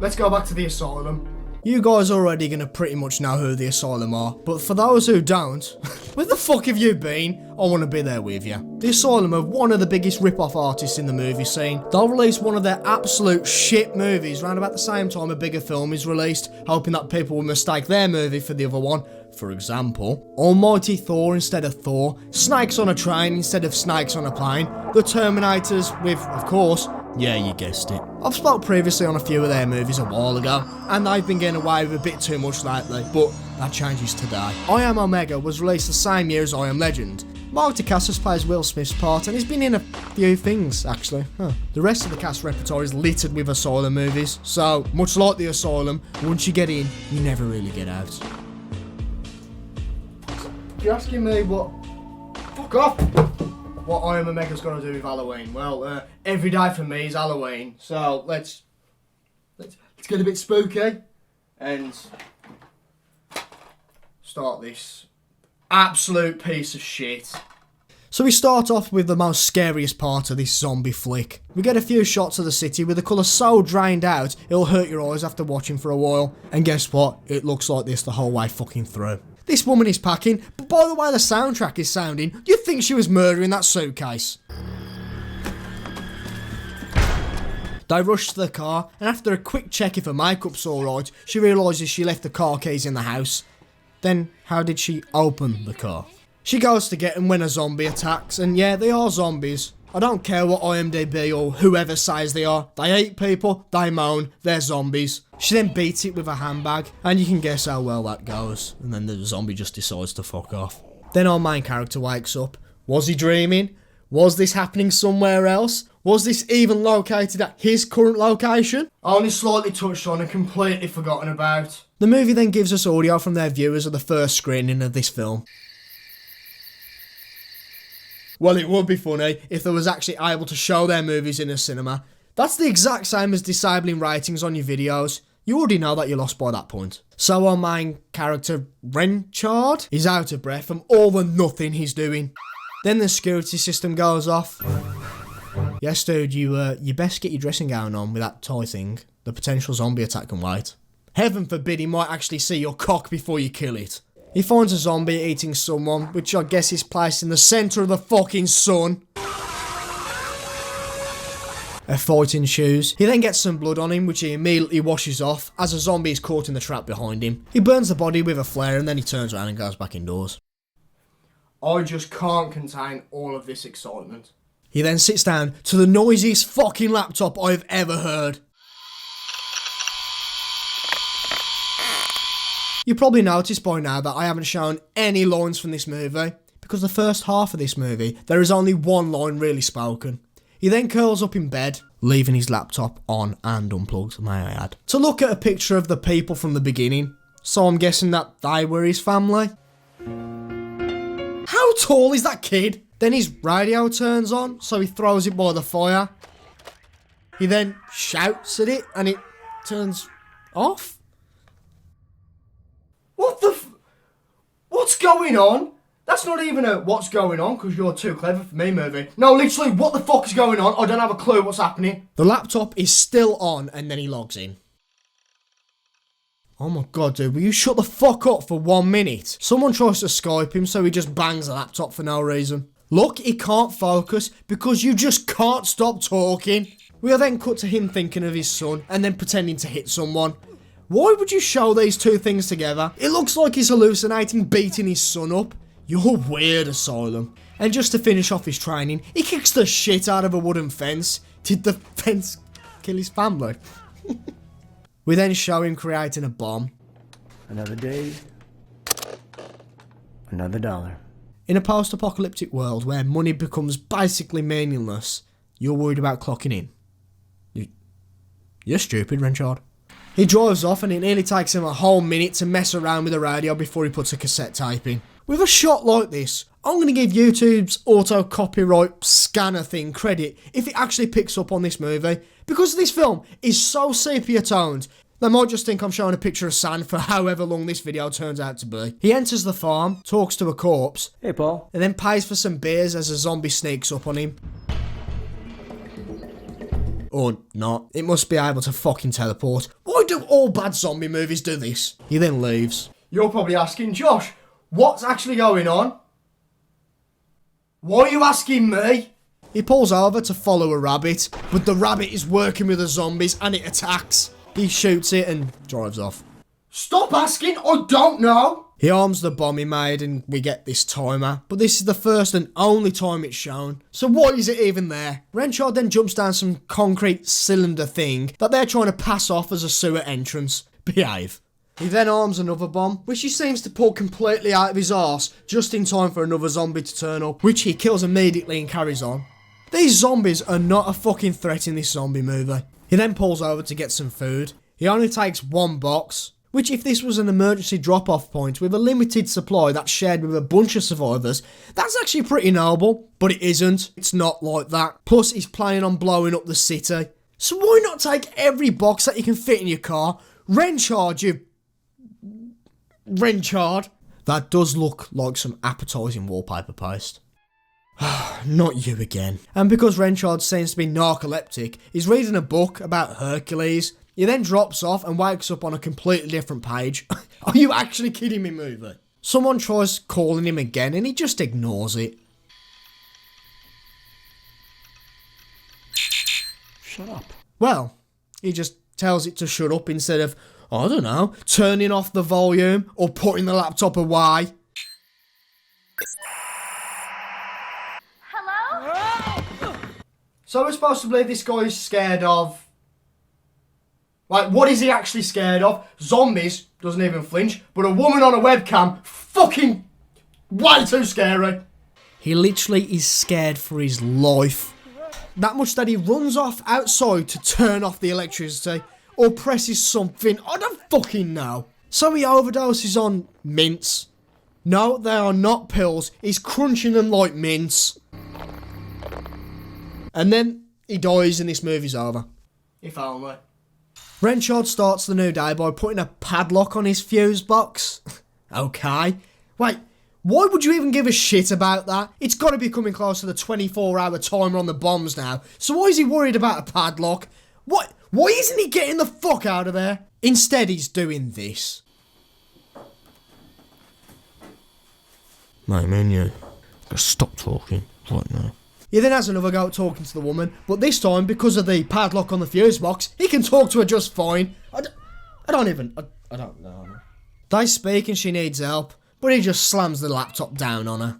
Let's go back to the Asylum. You guys are already gonna pretty much know who the Asylum are, but for those who don't, where the fuck have you been? I want to be there with you. The Asylum are one of the biggest rip-off artists in the movie scene. They'll release one of their absolute shit movies around about the same time a bigger film is released, hoping that people will mistake their movie for the other one. For example, Almighty Thor instead of Thor, Snakes on a Train instead of Snakes on a Plane, The Terminators with, of course, yeah, you guessed it. I've spoke previously on a few of their movies a while ago, and they've been getting away with a bit too much lately, but that changes today. I Am Omega was released the same year as I Am Legend. Mark Dacascos plays Will Smith's part, and he's been in a few things, actually. The rest of the cast repertoire is littered with Asylum movies, so, much like the Asylum, once you get in, you never really get out. If you're asking me what... Fuck off! What I Am Omega's gonna do with Halloween? Well, every day for me is Halloween, so let's get a bit spooky and start this absolute piece of shit. So we start off with the most scariest part of this zombie flick. We get a few shots of the city with the colour so drained out it'll hurt your eyes after watching for a while, and guess what? It looks like this the whole way fucking through. This woman is packing, but by the way the soundtrack is sounding, you'd think she was murdering that suitcase. They rush to the car, and after a quick check if her makeup's alright, she realises she left the car keys in the house. Then, how did she open the car? She goes to get them when a zombie attacks, and yeah, they are zombies. I don't care what IMDb or whoever says they are. They eat people, they moan, they're zombies. She then beats it with a handbag, and you can guess how well that goes. And then the zombie just decides to fuck off. Then our main character wakes up. Was he dreaming? Was this happening somewhere else? Was this even located at his current location? Only slightly touched on and completely forgotten about. The movie then gives us audio from their viewers of the first screening of this film. Well, it would be funny if they was actually able to show their movies in a cinema. That's the exact same as disabling ratings on your videos. You already know that you're lost by that point. So our main character, Renchard, is out of breath from all the nothing he's doing. Then the security system goes off. Yes, dude, you best get your dressing gown on with that tie thing. The potential zombie attack can wait. Heaven forbid he might actually see your cock before you kill it. He finds a zombie eating someone, which I guess is placed in the centre of the fucking sun. A fight ensues. He then gets some blood on him, which he immediately washes off, as a zombie is caught in the trap behind him. He burns the body with a flare, and then he turns around and goes back indoors. I just can't contain all of this excitement. He then sits down to the noisiest fucking laptop I've ever heard. You probably noticed by now that I haven't shown any lines from this movie, because the first half of this movie, there is only one line really spoken. He then curls up in bed, leaving his laptop on and unplugged, may I add, to look at a picture of the people from the beginning. So I'm guessing that they were his family. How tall is that kid? Then his radio turns on, so he throws it by the fire. He then shouts at it, and it turns off. What the what's going on? That's not even a what's going on because you're too clever for me movie. No, literally, what the fuck is going on? I don't have a clue what's happening. The laptop is still on and then he logs in. Oh my god, dude, will you shut the fuck up for 1 minute? Someone tries to Skype him, so he just bangs the laptop for no reason. Look, he can't focus because you just can't stop talking. We are then cut to him thinking of his son and then pretending to hit someone. Why would you show these two things together? It looks like he's hallucinating beating his son up. You're weird, Asylum. And just to finish off his training, he kicks the shit out of a wooden fence. Did the fence kill his family? We then show him creating a bomb. Another day, another dollar. In a post-apocalyptic world where money becomes basically meaningless, you're worried about clocking in. You're stupid, Renchard. He drives off and it nearly takes him a whole minute to mess around with the radio before he puts a cassette tape in. With a shot like this, I'm going to give YouTube's auto-copyright scanner thing credit if it actually picks up on this movie, because this film is so sepia-toned They might just think I'm showing a picture of sand for however long this video turns out to be. He enters the farm, talks to a corpse, Hey, Paul. and then pays for some beers as a zombie sneaks up on him. Or not. It must be able to fucking teleport. Why do all bad zombie movies do this? He then leaves. You're probably asking, Josh, what's actually going on? Why are you asking me? He pulls over to follow a rabbit, but the rabbit is working with the zombies and it attacks. He shoots it and drives off. Stop asking, I don't know. He arms the bomb he made and we get this timer, but this is the first and only time it's shown. So why is it even there? Renchard then jumps down some concrete cylinder thing that they're trying to pass off as a sewer entrance. Behave. He then arms another bomb, which he seems to pull completely out of his arse, just in time for another zombie to turn up, which he kills immediately and carries on. These zombies are not a fucking threat in this zombie movie. He then pulls over to get some food. He only takes one box, which if this was an emergency drop-off point with a limited supply that's shared with a bunch of survivors, that's actually pretty noble. But it isn't. It's not like that. Plus, he's planning on blowing up the city. So why not take every box that you can fit in your car? Renchard, you... Renchard. That does look like some appetising wallpaper paste. Not you again. And because Renchard seems to be narcoleptic, he's reading a book about Hercules. He then drops off and wakes up on a completely different page. Are you actually kidding me, movie? Someone tries calling him again and he just ignores it. Shut up. Well, he just tells it to shut up instead of, I don't know, turning off the volume or putting the laptop away. So we're supposed to believe this guy is scared of... Like, what is he actually scared of? Zombies, doesn't even flinch, but a woman on a webcam, fucking way too scary. He literally is scared for his life. That much that he runs off outside to turn off the electricity, or presses something, I don't fucking know. So he overdoses on mints. No, they are not pills, he's crunching them like mints. And then he dies and this movie's over. If only. Renchard starts the new day by putting a padlock on his fuse box. Okay. Wait, why would you even give a shit about that? It's got to be coming close to the 24-hour timer on the bombs now. So why is he worried about a padlock? What? Why isn't he getting the fuck out of there? Instead, he's doing this. My menu. Stop talking right now. He then has another go at talking to the woman, but this time, because of the padlock on the fuse box, he can talk to her just fine. I don't know. They speak and she needs help, but he just slams the laptop down on her.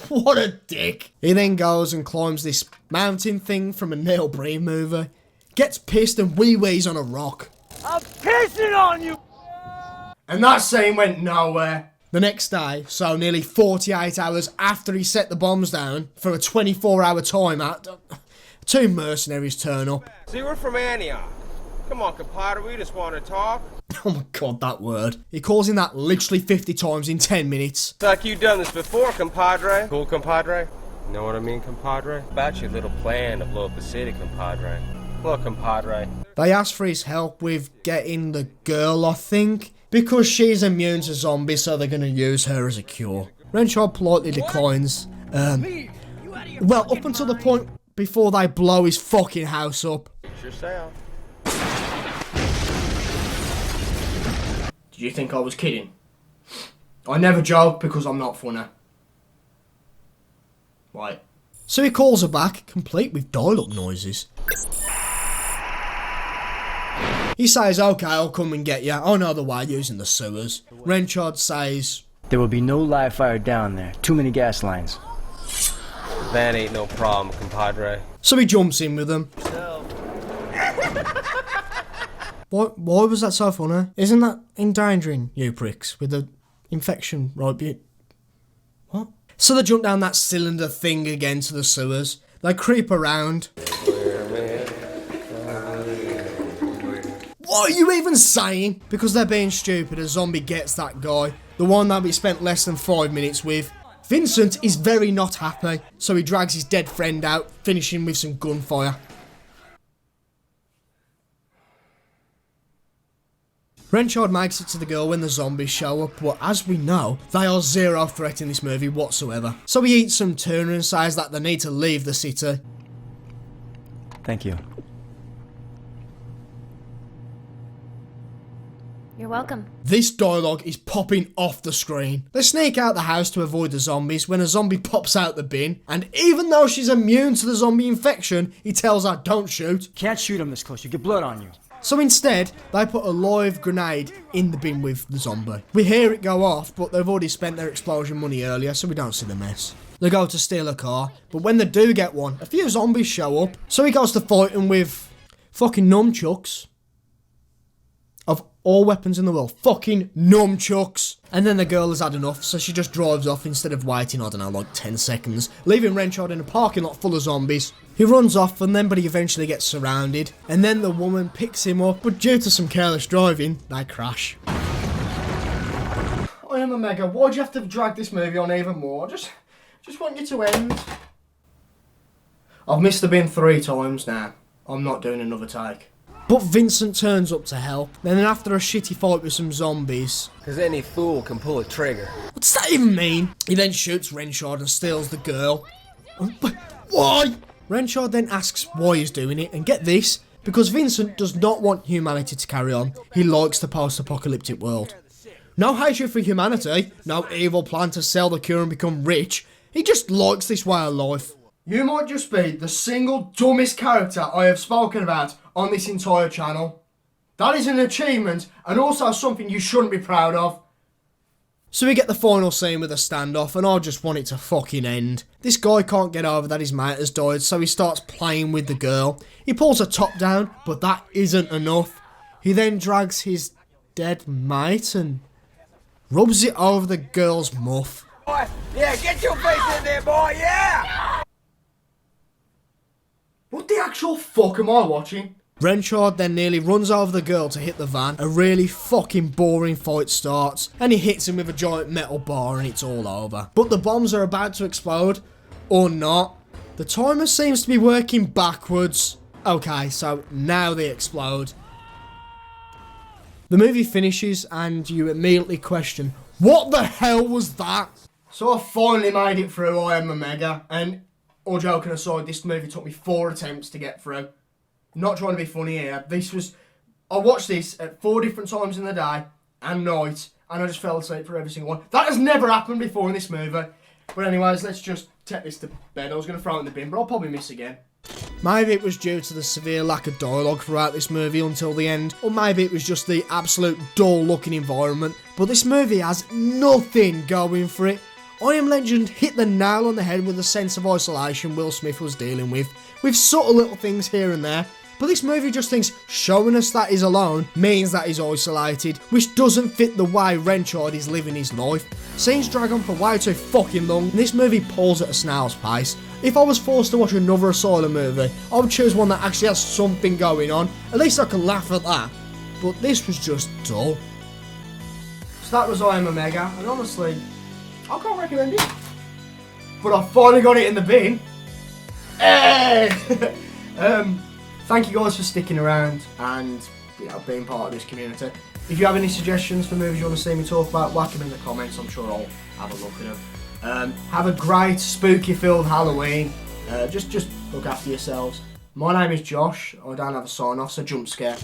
What a dick. He then goes and climbs this mountain thing from a Neil Breen movie, gets pissed and wee-wees on a rock. I'm pissing on you! And that scene went nowhere. The next day, so nearly 48 hours after he set the bombs down for a 24-hour timer, two mercenaries turn up. See, we're from Antioch. Come on, compadre, we just want to talk. Oh my god, that word. He calls him that literally 50 times in 10 minutes. It's like you've done this before, compadre. Cool, compadre? You know what I mean, compadre? About your little plan to blow up the city, compadre. Look, compadre. They ask for his help with getting the girl, I think, because she's immune to zombies, so they're going to use her as a cure. Renchard politely declines. Well, up until the point before they blow his fucking house up. It's yourself. Did you think I was kidding? I never joke because I'm not funny. Right. So he calls her back, complete with dial-up noises. He says, okay, I'll come and get you. I know the way, using the sewers. Renchard says, There will be no live fire down there. Too many gas lines. That ain't no problem, compadre. So he jumps in with them. Why was that so funny? Isn't that endangering you pricks with the infection, right? What? So they jump down that cylinder thing again to the sewers. They creep around. What are you even saying? Because they're being stupid, a zombie gets that guy. The one that we spent less than 5 minutes with. Vincent is very not happy, so he drags his dead friend out, finishing with some gunfire. Renchard makes it to the girl when the zombies show up, but as we know, they are zero threat in this movie whatsoever. So he eats some tuna and says that they need to leave the city. Thank you. You're welcome. This dialogue is popping off the screen. They sneak out the house to avoid the zombies when a zombie pops out the bin, and even though she's immune to the zombie infection, he tells her don't shoot. Can't shoot him this close, you get blood on you. So instead, they put a live grenade in the bin with the zombie. We hear it go off, but they've already spent their explosion money earlier, so we don't see the mess. They go to steal a car, but when they do get one, a few zombies show up, so he goes to fight them with fucking nunchucks. Of all weapons in the world, fucking nunchucks. And then the girl has had enough, so she just drives off instead of waiting, I don't know, like 10 seconds, leaving Renchard in a parking lot full of zombies. He runs off and then, but he eventually gets surrounded, and then the woman picks him up, but due to some careless driving, they crash. I am a mega. Why'd you have to drag this movie on even more? I just want you to end. I've missed the bin 3 times now. I'm not doing another take. But Vincent turns up to help. Then after a shitty fight with some zombies... Because any fool can pull a trigger. What does that even mean? He then shoots Renchard and steals the girl. But why? Renchard then asks why he's doing it, and get this, because Vincent does not want humanity to carry on. He likes the post-apocalyptic world. No hatred for humanity, no evil plan to sell the cure and become rich. He just likes this way of life. You might just be the single dumbest character I have spoken about on this entire channel. That is an achievement and also something you shouldn't be proud of. So we get the final scene with a standoff, and I just want it to fucking end. This guy can't get over that his mate has died, so he starts playing with the girl. He pulls her top down, but that isn't enough. He then drags his dead mate and rubs it over the girl's muff. Boy, yeah, get your face in there, boy, yeah! What the actual fuck am I watching? Renchard then nearly runs over the girl to hit the van. A really fucking boring fight starts, and he hits him with a giant metal bar and it's all over. But the bombs are about to explode, or not. The timer seems to be working backwards. Okay, so now they explode. The movie finishes and you immediately question, what the hell was that? So I finally made it through I Am a Mega, and all joking aside, this movie took me 4 attempts to get through. Not trying to be funny here. I watched this at 4 different times in the day and night, and I just fell asleep for every single one. That has never happened before in this movie. But anyways, let's just take this to bed. I was going to throw it in the bin, but I'll probably miss again. Maybe it was due to the severe lack of dialogue throughout this movie until the end, or maybe it was just the absolute dull looking environment, but this movie has nothing going for it. I Am Legend hit the nail on the head with the sense of isolation Will Smith was dealing with subtle little things here and there, but this movie just thinks showing us that he's alone means that he's isolated, which doesn't fit the way Renchard is living his life. Scenes drag on for way too fucking long, and this movie pulls at a snail's pace. If I was forced to watch another Asylum movie, I would choose one that actually has something going on. At least I can laugh at that. But this was just dull. So that was I Am a Mega, and honestly, I can't recommend it. But I finally got it in the bin. Hey! Thank you guys for sticking around and being part of this community. If you have any suggestions for movies you want to see me talk about, whack them in the comments. I'm sure I'll have a look at them. Have a great spooky-filled Halloween. Just look after yourselves. My name is Josh. I don't have a sign-off, so jump scare.